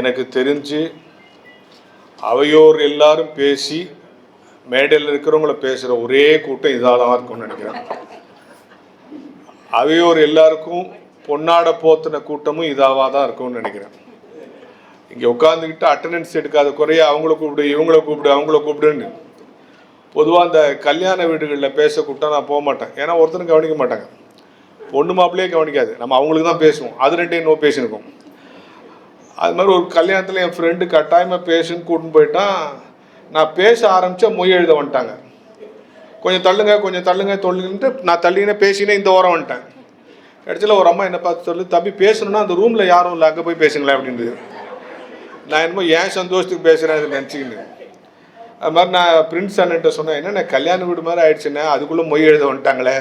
எனக்கு தெரிஞ்சு அவையோர் எல்லாரும் பேசி மேடையில் இருக்கிறவங்கள பேசுகிற ஒரே கூட்டம் இதாக தான் இருக்கும்னு நினைக்கிறேன். அவையோர் எல்லாருக்கும் பொன்னாட போத்தின கூட்டமும் இதாவாக தான் இருக்கும்னு நினைக்கிறேன். இங்கே உட்காந்துக்கிட்டு அட்டண்டன்ஸ் எடுக்காத குறைய அவங்கள கூப்பிடு, இவங்கள கூப்பிடு, அவங்கள கூப்பிடுன்னு. பொதுவாக அந்த கல்யாண வீடுகளில் பேச கூப்பிட்டா நான் போக மாட்டேன். ஏன்னா ஒருத்தரும் கவனிக்க மாட்டாங்க, பொண்ணு மாப்பிள்ளையே கவனிக்காது, நம்ம அவங்களுக்கு தான் பேசுவோம். அது ரெண்டையும் நோ பேசியிருக்கோம். அது மாதிரி ஒரு கல்யாணத்தில் என் ஃப்ரெண்டு கட்டாயமாக பேசுன்னு கூட்டின்னு போயிட்டான். நான் பேச ஆரம்பித்தா மொய் எழுத வந்துட்டாங்க. கொஞ்சம் தள்ளுங்க கொஞ்சம் தள்ளுங்க தொல்லுன்ட்டு நான் தள்ளினே பேசினே இந்த ஓரம் வந்துட்டேன். கடைசியில் ஒரு அம்மா என்னை பார்த்து சொல்லு, தம்பி பேசணுன்னா அந்த ரூமில் யாரும் இல்லை, அங்கே போய் பேசுங்களேன் அப்படின்றது. நான் என்னமோ ஏன் சந்தோஷத்துக்கு பேசுகிறேன் அது நினச்சிக்கின்னு. அது மாதிரி நான் பிரின்ஸ் அண்ணன்ட்ட சொன்னேன், என்ன நான் கல்யாண வீடு மாதிரி ஆயிடுச்சுன்னா அதுக்குள்ளே மொய் எழுத வந்துட்டாங்களே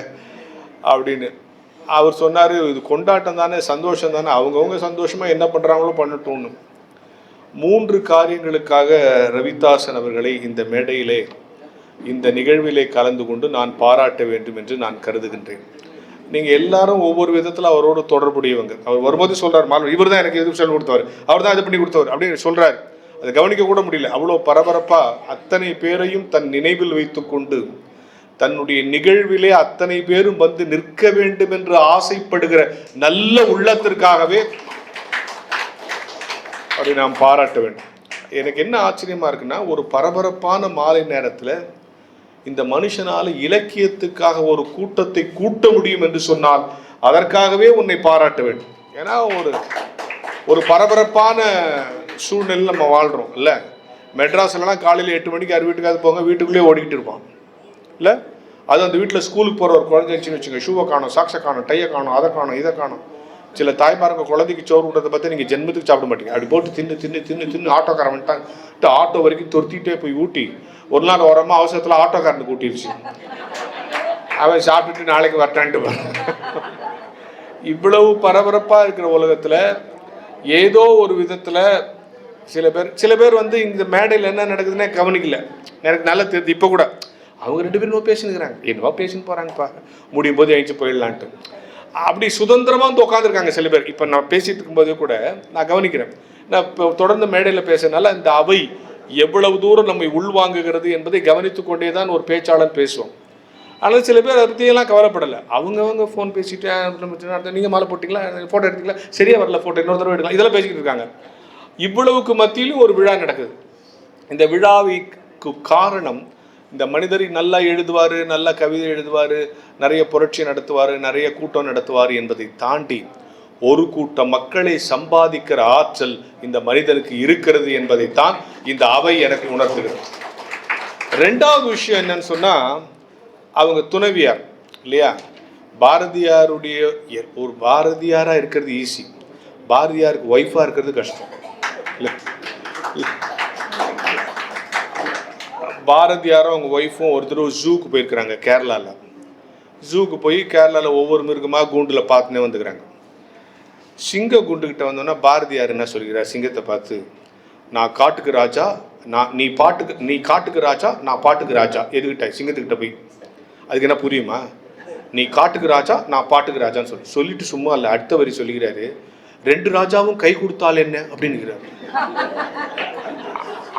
அப்படின்னு. அவர் சொன்னார், இது கொண்டாட்டம் தானே, சந்தோஷம் தானே, அவங்கவுங்க சந்தோஷமாக என்ன பண்ணுறாங்களோ பண்ணட்டும்னு. 3 காரியங்களுக்காக ரவிதாசன் அவர்களை இந்த மேடையிலே இந்த நிகழ்விலே கலந்து கொண்டு நான் பாராட்ட வேண்டும் என்று நான் கருதுகின்றேன். நீங்கள் எல்லாரும் ஒவ்வொரு விதத்தில் அவரோடு தொடர்புடையவங்க. அவர் வரும்போது சொல்கிறார், மால் இவர் தான் எனக்கு எது சொல்லி கொடுத்தவர், அவர் தான் இது பண்ணி கொடுத்தவர் அப்படின்னு சொல்கிறார். அதை கவனிக்க கூட முடியல. அவ்வளோ பரபரப்பாக அத்தனை பேரையும் தன் நினைவில் வைத்து கொண்டு தன்னுடைய நிகழ்விலே அத்தனை பேரும் வந்து நிற்க வேண்டும் என்று ஆசைப்படுகிற நல்ல உள்ளத்திற்காகவே அப்படி நாம் பாராட்ட வேண்டும். எனக்கு என்ன ஆச்சரியமாக இருக்குன்னா, ஒரு பரபரப்பான மாலை நேரத்தில் இந்த மனுஷனால் இலக்கியத்துக்காக ஒரு கூட்டத்தை கூட்ட முடியும் என்று சொன்னால் அதற்காகவே உன்னை பாராட்ட வேண்டும். ஏன்னா ஒரு பரபரப்பான சூழ்நிலை நம்ம வாழ்கிறோம் இல்லை. மெட்ராஸ்லாம் காலையில் 8 மணிக்கு யார் வீட்டுக்காவது போங்க, வீட்டுக்குள்ளேயே ஓடிக்கிட்டு இருப்பான் இல்லை. அது அந்த வீட்டில் ஸ்கூலுக்கு போகிற ஒரு குழந்தைச்சின்னு வச்சுங்க, ஷூவை காணும், சாக்ஸை காணும், டையை காணும், அதை காணும், இதை காணும். சில தாய்மார்ங்க குழந்தைக்கு சோறு விடுறதை பார்த்து நீங்கள் ஜென்மத்துக்கு சாப்பிட மாட்டீங்க. அப்படி போட்டு தின்னு தின்னு தின்னு தின்னு ஆட்டோக்காரன் வந்துட்டான், ஆட்டோ வரைக்கும் தொருத்திட்டே போய் ஊட்டி ஒரு நாள் ஓரமாக அவசரத்தில் ஆட்டோக்காரனுக்கு ஊட்டிடுச்சு. அவன் சாப்பிட்டுட்டு நாளைக்கு வரட்டான்ட்டு. இவ்வளவு பரபரப்பாக இருக்கிற உலகத்தில் ஏதோ ஒரு விதத்தில் சில பேர் வந்து இந்த மேடையில் என்ன நடக்குதுன்னே கவனிக்கல. எனக்கு நல்லா தெரியுது. இப்போ கூட அவங்க 2 பேரும் பேசினுக்கிறாங்க, என்னவா பேசின்னு போகிறாங்கப்பா, முடியும் போது எழுந்து போயிடலான்ட்டு. அப்படி சுதந்திரமாக வந்து உட்காந்துருக்காங்க சில பேர். இப்போ நான் பேசிகிட்டு இருக்கும்போதே கூட நான் கவனிக்கிறேன். நான் இப்போ தொடர்ந்து மேடையில் பேசுறதுனால இந்த அவை எவ்வளவு தூரம் நம்மை உள்வாங்குகிறது என்பதை கவனித்து கொண்டே தான் ஒரு பேச்சாளர் பேசுவோம். ஆனால் சில பேர் அதை பற்றியெல்லாம் கவலைப்படலை. அவங்கவங்க ஃபோன் பேசிட்டு, நீங்கள் மாலை போட்டிங்களா, ஃபோட்டோ எடுத்தீங்களா, சரியாக வரல ஃபோட்டோ, இன்னொரு தடவை எடுக்கலாம், இதெல்லாம் பேசிக்கிட்டு இருக்காங்க. இவ்வளவுக்கு மத்தியிலும் ஒரு விழா நடக்குது. இந்த விழாவுக்கு காரணம், இந்த மனிதரை நல்லா எழுதுவார், நல்லா கவிதை எழுதுவார், நிறைய புரட்சி நடத்துவார், நிறைய கூட்டம் நடத்துவார் என்பதை தாண்டி ஒரு கூட்டம் மக்களை சம்பாதிக்கிற ஆற்றல் இந்த மனிதனுக்கு இருக்கிறது என்பதைத்தான் இந்த அவை எனக்கு உணர்த்துகிறது. 2வது விஷயம் என்னன்னு சொன்னால், அவங்க துணைவியார் இல்லையா. பாரதியாருடைய ஒரு பாரதியாராக இருக்கிறது ஈஸி, பாரதியாருக்கு ஒய்ஃபாக இருக்கிறது கஷ்டம் இல்லை. பாரதியாரும் அவங்க ஒய்ஃபும் ஒருத்தர் ஜூக்கு போயிருக்கிறாங்க கேரளாவில். ஜூக்கு போய் கேரளாவில் ஒவ்வொரு மிருகமாக கூண்டில் பார்த்துனே வந்துக்கிறாங்க. சிங்க கூண்டுக்கிட்ட வந்தோன்னா பாரதியார் என்ன சொல்கிறார், சிங்கத்தை பார்த்து, நான் காட்டுக்கு ராஜா, நீ காட்டுக்கு ராஜா, நான் பாட்டுக்கு ராஜா. எதுக்கிட்ட? சிங்கத்துக்கிட்ட போய். அதுக்கு என்ன புரியுமா? நீ காட்டுக்கு ராஜா, நான் பாட்டுக்கு ராஜான்னு சொல்லிட்டு சும்மா இல்லை, அடுத்த வரி சொல்லுகிறாரு, 2 ராஜாவும் கை கொடுத்தால் என்ன அப்படின்னுக்கிறாரு.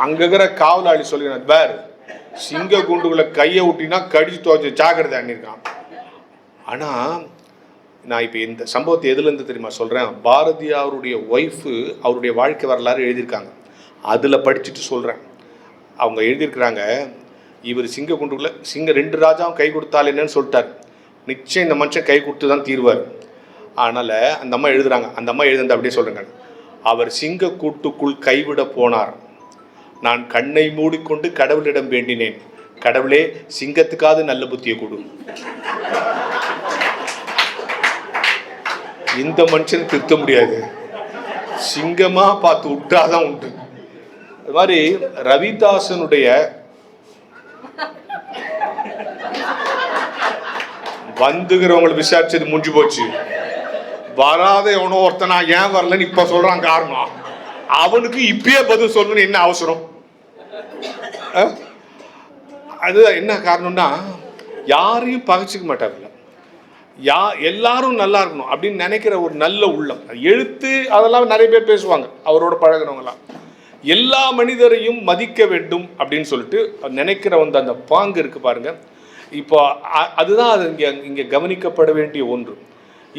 அங்கே இருக்கிற காவலாளி சொல்லுகிறார், பேர் சிங்க குண்டுகளை கையை விட்டினா கடிச்சு துவச்சி ஜாக்கிரதை அண்ணிருக்கான். ஆனால் நான் இப்போ இந்த சம்பவத்தை எதுலேருந்து தெரியுமா சொல்கிறேன், பாரதியாருடைய ஒய்ஃபு அவருடைய வாழ்க்கை வரலாறு எழுதியிருக்காங்க, அதில் படிச்சுட்டு சொல்கிறேன். அவங்க எழுதியிருக்கிறாங்க, இவர் சிங்க குண்டுகளை 2 ராஜாவும் கை கொடுத்தால் என்னன்னு சொல்லிட்டார். நிச்சயம் இந்த மனுஷன் கை கொடுத்து தான் தீர்வார். அதனால் அந்த அம்மா எழுதுகிறாங்க, அந்த அம்மா எழுதுந்து அப்படியே சொல்கிறேங்க, அவர் சிங்க கூட்டுக்குள் கைவிட போனார், நான் கண்ணை மூடிக்கொண்டு கடவுளிடம் வேண்டினேன், கடவுளே சிங்கத்துக்காவது நல்ல புத்தியை கொடு. இந்த மனுஷன் திருத்த முடியாது, சிங்கமா பார்த்து விட்டாதான் உண்டு. அது மாதிரி ரவிதாசனுடைய வந்துகிறவங்களை விசாரிச்சது முடிஞ்சு போச்சு. வராத எவனோ ஒருத்தனா ஏன் வரலன்னு இப்ப சொல்றான். காரணம் அவனுக்கு இப்பயே பதில் சொல்லணும்னு என்ன அவசரம்? அது என்ன காரணம்னா, யாரையும் பகைச்சிக்க மாட்டாங்க. எல்லாரும் நல்லா இருக்கணும் அப்படின்னு நினைக்கிற ஒரு நல்ல உள்ளம். எழுத்து அதெல்லாம் நிறைய பேர் பேசுவாங்க, அவரோட பழகினவங்களாம். எல்லா மனிதரையும் மதிக்க வேண்டும் அப்படின்னு சொல்லிட்டு நினைக்கிற அந்த பாங்கு இருக்கு பாருங்க. இப்போ அதுதான் அது இங்கே கவனிக்கப்பட வேண்டிய ஒன்று.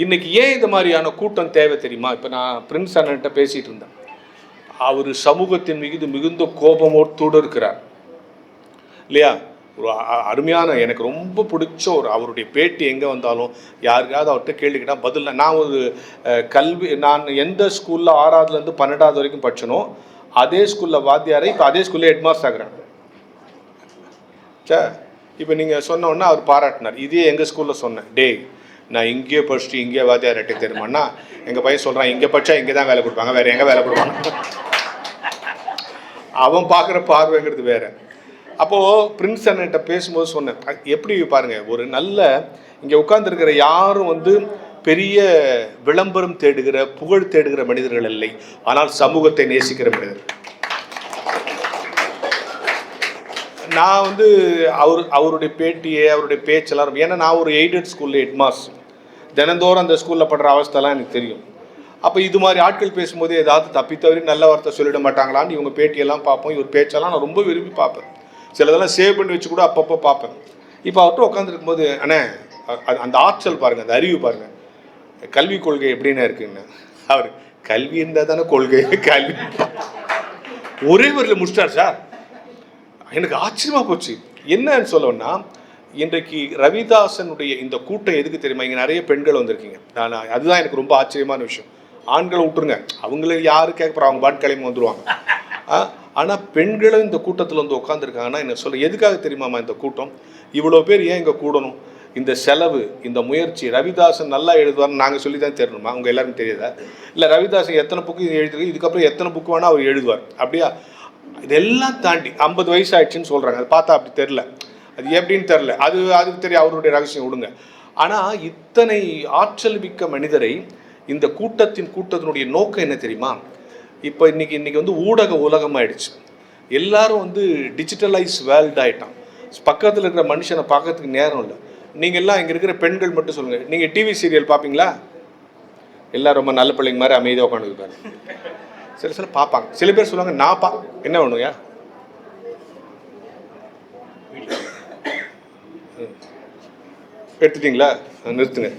இன்னைக்கு ஏன் இந்த மாதிரியான கூட்டம் தேவை தெரியுமா? இப்போ நான் பிரின்ஸ் அண்ணன்ட்ட பேசிகிட்டு இருந்தேன். அவர் சமூகத்தின் மீது மிகுந்த கோபமோடு இருக்கிறார் இல்லையா? ஒரு அருமையான, எனக்கு ரொம்ப பிடிச்ச அவருடைய பேட்டி எங்கே வந்தாலும் யாருக்காவது அவர்கிட்ட கேள்வி கேட்டால் பதில். நான் ஒரு நான் எந்த ஸ்கூலில் 6ஆவதுலேருந்து 12ஆவது வரைக்கும் படிச்சனோ அதே ஸ்கூலில் வாத்தியாரை இப்போ அதே ஸ்கூலில் ஹெட்மாஸ்டர் ஆகிறாங்க. சார் இப்போ நீங்கள் சொன்னோன்னா அவர் பாராட்டினார். இதே எங்கள் ஸ்கூலில் சொன்னேன், டேய் நான் இங்கேயே படிச்சுட்டு இங்கேயே வாத்தியார் ரெட்டை தெரியுமாண்ணா, எங்கள் பையன் சொல்கிறான் இங்கே படித்தா இங்கே தான் வேலை கொடுப்பாங்க, வேறு எங்கே வேலை கொடுப்பாங்க. அவன் பார்க்குற பார்வைங்கிறது வேறு. அப்போது பிரின்ஸ் அண்ணன்ட்ட பேசும்போது சொன்னேன், எப்படி பாருங்கள், ஒரு நல்ல இங்கே உட்கார்ந்துருக்கிற யாரும் பெரிய விளம்பரம் தேடுகிற புகழ் தேடுகிற மனிதர்கள் இல்லை, ஆனால் சமூகத்தை நேசிக்கிற மனிதர்கள். நான் அவருடைய பேட்டியை அவருடைய பேச்செல்லாம், ஏன்னா நான் ஒரு எய்டட் ஸ்கூலில் ஹெட்மாஸ்டர், தினந்தோறும் அந்த ஸ்கூலில் படுற அவஸ்தெல்லாம் எனக்கு தெரியும். அப்போ இது மாதிரி ஆட்கள் பேசும்போது ஏதாவது தப்பித்தவரி நல்ல வார்த்தை சொல்லிட மாட்டாங்களான்னு இவங்க பேட்டியெல்லாம் பார்ப்போம். இவர் பேச்செல்லாம் நான் ரொம்ப விரும்பி பார்ப்பேன். சிலதெல்லாம் சேவ் பண்ணி வச்சு கூட அப்பப்போ பார்ப்பேன். இப்போ அவர்கிட்ட உட்காந்துருக்கும் போது, அண்ணே அந்த ஆற்றல் பாருங்கள், அந்த அறிவு பாருங்கள், கல்வி கொள்கை எப்படின்னா இருக்குன்னு. அவர் கல்வி இருந்தால் தானே கொள்கை, கல்வி ஒரே வரியில் முடிச்சிட்டார் சார். எனக்கு ஆச்சரியமாக போச்சு. என்னன்னு சொல்லணும்னா, இன்றைக்கு ரவிதாசனுடைய இந்த கூட்டம் எதுக்கு தெரியுமா? இங்கே நிறைய பெண்கள் வந்திருக்கீங்க. அதுதான் எனக்கு ரொம்ப ஆச்சரியமான விஷயம். ஆண்களை விட்டுருங்க, அவங்கள யாரு கேட்குறோம், அவங்க பாட்டு கிளம்பி வந்துடுவாங்க. ஆனால் பெண்களும் இந்த கூட்டத்தில் உட்காந்துருக்காங்கன்னா என்ன சொல்ல, எதுக்காக தெரியுமாம்மா இந்த கூட்டம்? இவ்வளோ பேர் ஏன் இங்கே கூடணும்? இந்த செலவு, இந்த முயற்சி. ரவிதாசன் நல்லா எழுதுவார்னு நாங்கள் சொல்லி தான் தெரியணுமா? அவங்க எல்லாருக்கும் தெரியாதா? இல்லை ரவிதாசன் எத்தனை புக்கு எழுதுறது, இதுக்கப்புறம் எத்தனை புக்கு வேணால் அவர் எழுதுவார் அப்படியா? இதெல்லாம் தாண்டி 50 வயசு ஆயிடுச்சுன்னு சொல்கிறாங்க. அது பார்த்தா அப்படி தெரில, அது எப்படின்னு தெரில, அதுக்கு தெரியும், அவருடைய ரகசியம் விடுங்க. ஆனால் இத்தனை ஆற்றல் மிக்க மனிதரை இந்த கூட்டத்தினுடைய நோக்கம் என்ன தெரியுமா? இப்போ இன்னைக்கு ஊடக உலகம் ஆயிடுச்சு. எல்லாரும் டிஜிட்டலைஸ் வேர்ல்டு ஆகிட்டான். பக்கத்தில் இருக்கிற மனுஷனை பார்க்கறதுக்கு நேரம் இல்லை. நீங்கள் எல்லாம் இங்கே இருக்கிற பெண்கள் மட்டும் சொல்லுங்கள், நீங்கள் டிவி சீரியல் பார்ப்பீங்களா? எல்லாம் ரொம்ப நல்ல பிள்ளைங்க மாதிரி அமைதியாக உட்காந்துருப்பாங்க. சில பார்ப்பாங்க. சில பேர் சொல்லுவாங்க, நான் என்ன வேணுங்க, எடுத்துட்டீங்களா, நிறுத்துங்க.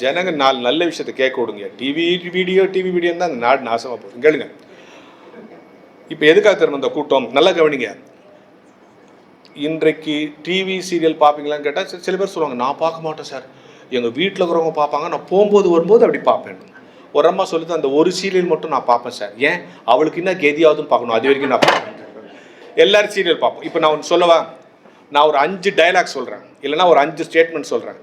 ஜனங்க 4 நல்ல விஷயத்தை கேட்க விடுங்க. டிவி வீடியோ தான் அந்த நாடு நாசமாக போகுது. கேளுங்க. இப்போ எதுக்காக தரணும் இந்த கூட்டம்? நல்லா கவனிங்க. இன்றைக்கு டிவி சீரியல் பார்ப்பீங்களான்னு கேட்டால் சில பேர் சொல்லுவாங்க, நான் பார்க்க மாட்டேன் சார், எங்கள் வீட்டில் இருக்கிறவங்க பார்ப்பாங்க, நான் போகும்போது வரும்போது அப்படி பார்ப்பேன். ஒரு அம்மா சொல்லுது, அந்த ஒரு சீரியல் மட்டும் நான் பார்ப்பேன் சார். ஏன்? அவளுக்கு என்ன கெதியாவதுன்னு பார்க்கணும், அது வரைக்கும் நான் பார்ப்பேன். எல்லாரும் சீரியல் பார்ப்போம். இப்போ நான் ஒன்று சொல்லவா? நான் ஒரு 5 டைலாக் சொல்கிறேன், இல்லைனா ஒரு 5 ஸ்டேட்மெண்ட் சொல்கிறேன்.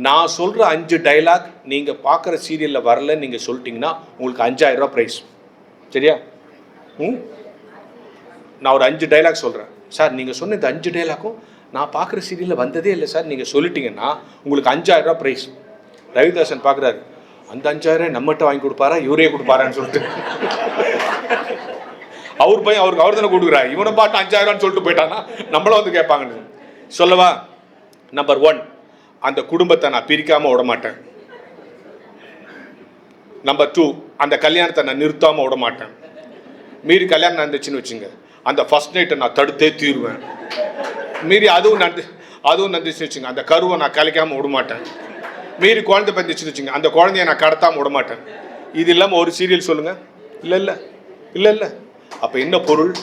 நான் சொல்கிற 5 டைலாக் நீங்கள் பார்க்குற சீரியலில் வரலன்னு நீங்கள் சொல்லிட்டீங்கன்னா உங்களுக்கு 5000 ரூபா ப்ரைஸ். சரியா? நான் ஒரு 5 டைலாக் சொல்கிறேன் சார், நீங்கள் சொன்ன இந்த 5 டைலாக்கும் நான் பார்க்குற சீரியலில் வந்ததே இல்லை சார், நீங்கள் சொல்லிட்டீங்கன்னா உங்களுக்கு 5000 ரூபா ப்ரைஸ். ரவிதாசன் பார்க்குறாரு, அந்த 5000 நம்மகிட்ட வாங்கி கொடுப்பாரா, இவரே கொடுப்பாரான்னு சொல்லிட்டு அவர் பையன் அவர் தானே கொடுக்குறாரு, இவனை பாட்டு 5000 சொல்லிட்டு போயிட்டான்னா நம்மள கேட்பாங்கன்னு சொல்லவா? நம்பர் 1, அந்த குடும்பத்தை நான் பிரிக்காமல் விட மாட்டேன். நம்பர் 2, அந்த கல்யாணத்தை நான் நிறுத்தாமல் விட மாட்டேன். மீறி கல்யாணம் நடந்துச்சுன்னு வச்சுங்க, அந்த ஃபர்ஸ்ட் நைட்டை நான் தடுத்தே தீருவேன். மீறி அதுவும் நடந்துச்சுன்னு வச்சுங்க, அந்த கருவை நான் கலைக்காமல் விட மாட்டேன். மீறி குழந்தை பிறந்துச்சுன்னு வச்சுங்க, அந்த குழந்தைய நான் கடத்தாமல் விட மாட்டேன். இது இல்லாமல் ஒரு சீரியல் சொல்லுங்கள். இல்லை. அப்போ என்ன பொருள்?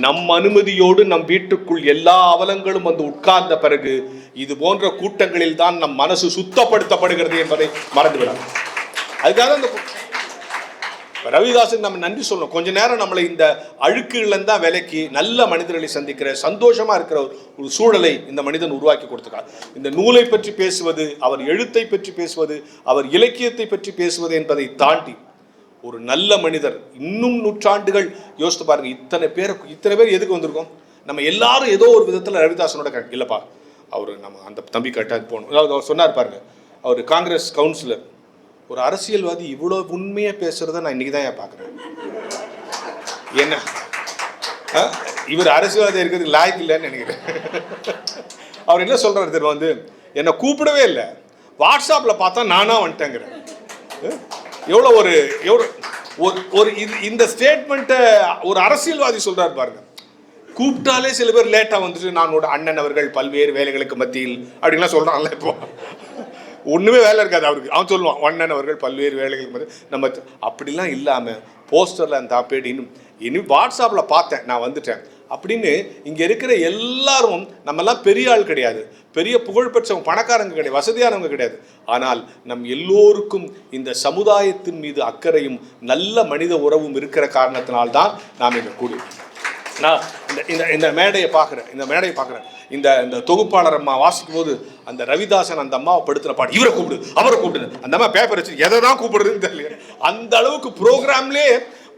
நம் அனுமதியோடு நம் வீட்டுக்குள் எல்லா அவலங்களும் உட்கார்ந்த பிறகு இது போன்ற கூட்டங்களில் தான் நம் மனசு சுத்தப்படுத்தப்படுகிறது என்பதை மறந்துவிடாது. அதுக்காக அந்த ரவிதாசன் நம்ம நன்றி சொல்லணும். கொஞ்ச நேரம் நம்மளை இந்த அழுக்குகள் தான் விலக்கி நல்ல மனிதர்களை சந்திக்கிற சந்தோஷமா இருக்கிற ஒரு சூழலை இந்த மனிதன் உருவாக்கி கொடுத்துக்கார். இந்த நூலை பற்றி பேசுவது, அவர் எழுத்தை பற்றி பேசுவது, அவர் இலக்கியத்தை பற்றி பேசுவது என்பதை தாண்டி ஒரு நல்ல மனிதர். இன்னும் நூற்றாண்டுகள் யோசித்து பாருங்க, இத்தனை பேர் எதுக்கு வந்திருக்கோம்? நம்ம எல்லாரும் ஏதோ ஒரு விதத்தில் ரவிதாசனோட இல்லைப்பா, அவர் நம்ம அந்த தம்பி கட்டாது போகணும். அதாவது அவர் சொன்னார் பாருங்க, அவர் காங்கிரஸ் கவுன்சிலர், ஒரு அரசியல்வாதி இவ்வளோ உண்மையாக பேசுகிறத நான் இன்றைக்கி தான் பார்க்குறேன். என்ன இவர் அரசியல்வாதி இருக்கிறதுக்கு லாய்க்கு இல்லைன்னு நினைக்கிறேன். அவர் என்ன சொல்கிறார் தெரியுமா? என்னை கூப்பிடவே இல்லை, வாட்ஸ்அப்பில் பார்த்தா நானா வந்துட்டேங்கிறேன். எவ்வளோ ஒரு ஒரு இந்த ஸ்டேட்மெண்ட்டை ஒரு அரசியல்வாதி சொல்கிறார் பாருங்க. கூப்பிட்டாலே சில பேர் லேட்டாக வந்துட்டு நானோட அண்ணன் அவர்கள் பல்வேறு வேலைகளுக்கு மத்தியில் அப்படின்லாம் சொல்கிறான்ல. இப்போ ஒன்றுமே வேலை இருக்காது அவருக்கு. அவன் சொல்லுவான் அண்ணன் அவர்கள் பல்வேறு வேலைகளுக்கு மத்தியில். நம்ம அப்படிலாம் இல்லாமல் போஸ்டரில் அந்த இன்னும் வாட்ஸ்அப்பில் பார்த்தேன் நான் வந்துட்டேன் அப்படின்னு இங்கே இருக்கிற எல்லாரும் நம்மெல்லாம் பெரிய ஆள் கிடையாது, பெரிய புகழ்பெற்றவங்க பணக்காரங்க கிடையாது, வசதியானவங்க கிடையாது. ஆனால் நம் எல்லோருக்கும் இந்த சமுதாயத்தின் மீது அக்கறையும் நல்ல மனித உறவும் இருக்கிற காரணத்தினால்தான் நாம் இங்கே கூடி. நான் இந்த மேடையை பார்க்குறேன். இந்த தொகுப்பாளர் அம்மா வாசிக்கும் போது அந்த ரவிதாசன் அந்த அம்மாவை படுத்துன பாடு, இவரை கூப்பிடு அவரை கூப்பிடு, அந்த அம்மா பேப்பர் வச்சு எதை தான் கூப்பிடுறதுன்னு தெரியல. அந்த அளவுக்கு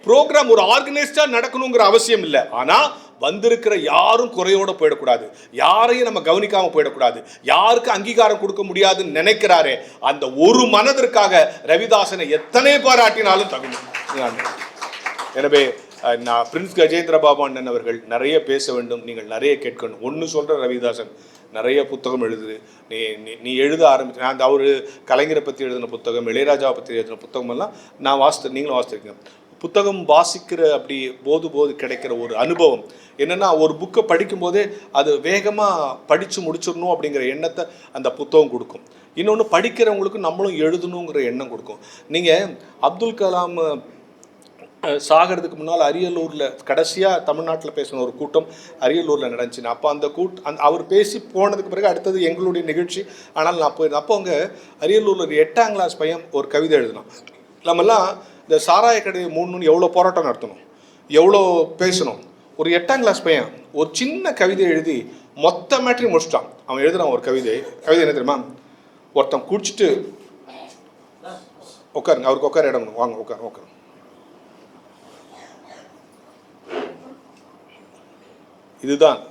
ப்ரோக்ராம் ஒரு ஆர்கனைஸ்டாக நடக்கணுங்கிற அவசியம் இல்லை. ஆனால் வந்திருக்கிற யாரும் குறையோட போயிடக்கூடாது, யாரையும் நம்ம கவனிக்காம போயிடக்கூடாது, யாருக்கு அங்கீகாரம் கொடுக்க முடியாதுன்னு நினைக்கிறாரே அந்த ஒரு மனதிற்காக ரவிதாசனை எத்தனை பாராட்டினாலும் தகுந்த. எனவே நான் பிரின்ஸ் கஜேந்திர பாபு அண்ணன் அவர்கள் நிறைய பேச வேண்டும், நீங்கள் நிறைய கேட்கணும். ஒன்று சொல்கிற ரவிதாசன் நிறைய புத்தகம் எழுதுது, நீ எழுத ஆரம்பிச்சு. அந்த அவர் கலைஞரை பற்றி எழுதின புத்தகம், இளையராஜாவை பற்றி எழுதின புத்தகம் எல்லாம் நான் நீங்களும் வாசித்திருக்கீங்க. புத்தகம் வாசிக்கிற அப்படி போது கிடைக்கிற ஒரு அனுபவம் என்னென்னா, ஒரு புக்கை படிக்கும்போதே அது வேகமாக படித்து முடிச்சிடணும் அப்படிங்கிற எண்ணத்தை அந்த புத்தகம் கொடுக்கும். இன்னொன்று படிக்கிறவங்களுக்கு நம்மளும் எழுதணுங்கிற எண்ணம் கொடுக்கும். நீங்கள் அப்துல் கலாம் சாகிறதுக்கு முன்னால் அரியலூரில் கடைசியாக தமிழ்நாட்டில் பேசின ஒரு கூட்டம் அரியலூரில் நடந்துச்சுன்னு. அப்போ அந்த அவர் பேசி போனதுக்கு பிறகு அடுத்தது எங்களுடைய நிகழ்ச்சி. ஆனால் நான் போயிருந்தேன். அப்போ அங்கே அரியலூரில் ஒரு 8ஆம் கிளாஸ் பையன் ஒரு கவிதை எழுதினான். நம்மெல்லாம் இந்த சாராய கடையை மூடணும்னு எவ்வளோ போராட்டம் நடத்தணும், எவ்வளோ பேசணும். ஒரு 8ஆம் கிளாஸ் பையன் ஒரு சின்ன கவிதை எழுதி மொத்த மேட்ரையும் முடிச்சிட்டான். அவன் எழுதுறான் ஒரு கவிதை என்ன தெரியுமா? ஒருத்தன் குடிச்சிட்டு உட்காருங்க, அவருக்கு உட்கார இடம் வாங்க, உட்காரு.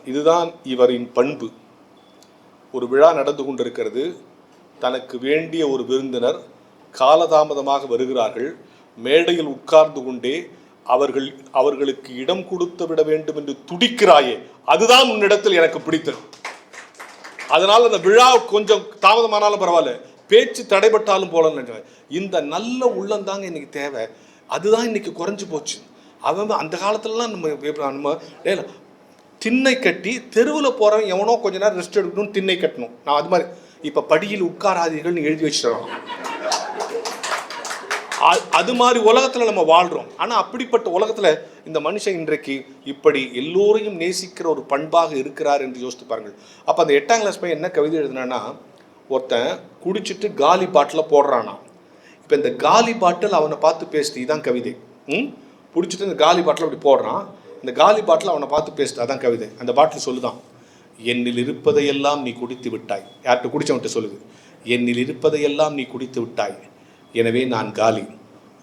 இதுதான் இவரின் பண்பு. ஒரு விழா நடந்து கொண்டிருக்கிறது, தனக்கு வேண்டிய ஒரு விருந்தினர் காலதாமதமாக வருகிறார்கள். மேடையில் உட்கார்ந்து கொண்டே அவர்களுக்கு இடம் கொடுத்து விட வேண்டும் என்று துடிக்கிறாயே, அதுதான் உன்னிடத்தில் எனக்கு பிடித்தது. அதனால் அந்த விழா கொஞ்சம் தாமதமானாலும் பரவாயில்ல, பேச்சு தடைபட்டாலும் போலன்னு இந்த நல்ல உள்ளந்தாங்க இன்னைக்கு தேவை. அதுதான் இன்னைக்கு குறைஞ்சி போச்சு. அவன் அந்த காலத்துலலாம் நம்ம திண்ணை கட்டி தெருவில் போகிறவன் எவனோ கொஞ்ச நேரம் ரெஸ்ட் எடுக்கணும்னு திண்ணை கட்டணும். நான் அது மாதிரி இப்போ படியில் உட்காராதீர்கள்னு எழுதி வச்சுருவோம். அது மாதிரி உலகத்தில் நம்ம வாழ்கிறோம். ஆனால் அப்படிப்பட்ட உலகத்தில் இந்த மனுஷன் இன்றைக்கு இப்படி எல்லோரையும் நேசிக்கிற ஒரு பண்பாக இருக்கிறார் என்று யோசித்து பாருங்கள். அப்போ அந்த 8ஆம் கிளாஸ் பையன் என்ன கவிதை எழுதுனான்னா, ஒருத்தன் குடிச்சிட்டு காலி பாட்டில் போடுறானா. இப்போ இந்த காலி பாட்டில் அவனை பார்த்து பேசுது, இதுதான் கவிதை. பிடிச்சிட்டு இந்த காலி பாட்டில் அப்படி போடுறான். இந்த காலி பாட்டில் அவனை பார்த்து பேசுது, அதான் கவிதை. அந்த பாட்டில் சொல்லுதான், என்னில் இருப்பதையெல்லாம் நீ குடித்து விட்டாய். யார்கிட்ட குடிச்சவன்ட்ட சொல்லுது, என்னில் இருப்பதையெல்லாம் நீ குடித்து விட்டாய், எனவே நான் காலி,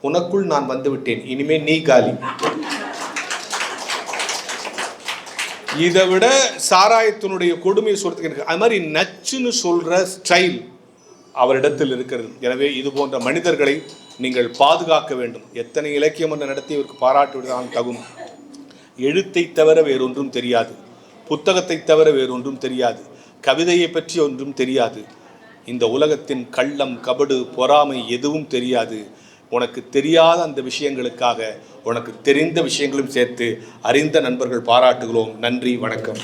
உனக்குள் நான் வந்து விட்டேன், இனிமே நீ காலி. இதை விட சாராயத்தினுடைய கொடுமையை சொல்றதுக்கு எனக்கு அது மாதிரி நச்சுன்னு சொல்ற ஸ்டைல் அவரிடத்தில் இருக்கிறது. எனவே இது போன்ற மனிதர்களை நீங்கள் பாதுகாக்க வேண்டும். எத்தனை இலக்கியம் என்ற நடத்தியவருக்கு பாராட்டுவதுதான் தகும். எழுத்தை தவிர வேறொன்றும் தெரியாது, புத்தகத்தை தவிர வேறொன்றும் தெரியாது, கவிதையை பற்றி ஒன்றும் தெரியாது, இந்த உலகத்தின் கள்ளம் கபடு பொறாமை எதுவும் தெரியாது. உனக்கு தெரியாத அந்த விஷயங்களுக்காக உனக்கு தெரிந்த விஷயங்களும் சேர்த்து அறிந்த நண்பர்கள் பாராட்டுகிறோம். நன்றி, வணக்கம்.